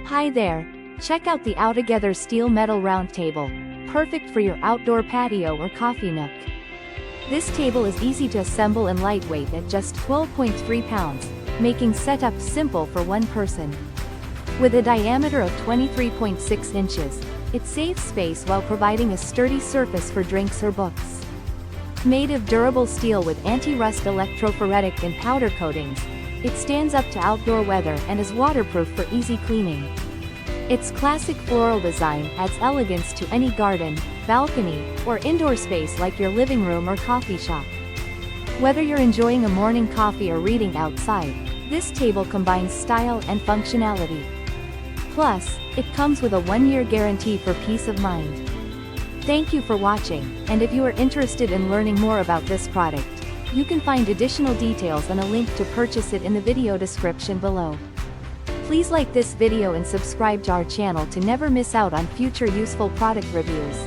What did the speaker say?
Hi there, check out the Outogether steel metal round table, perfect for your outdoor patio or coffee nook. This table is easy to assemble and lightweight at just 12.3 pounds, making setup simple for one person. With a diameter of 23.6 inches, it saves space while providing a sturdy surface for drinks or books. Made of durable steel with anti-rust electrophoretic and powder coatings, it stands up to outdoor weather and is waterproof for easy cleaning. Its classic floral design adds elegance to any garden, balcony, or indoor space like your living room or coffee shop. Whether you're enjoying a morning coffee or reading outside, this table combines style and functionality. Plus, it comes with a 1-year guarantee for peace of mind. Thank you for watching, and if you are interested in learning more about this product, you can find additional details and a link to purchase it in the video description below. Please like this video and subscribe to our channel to never miss out on future useful product reviews.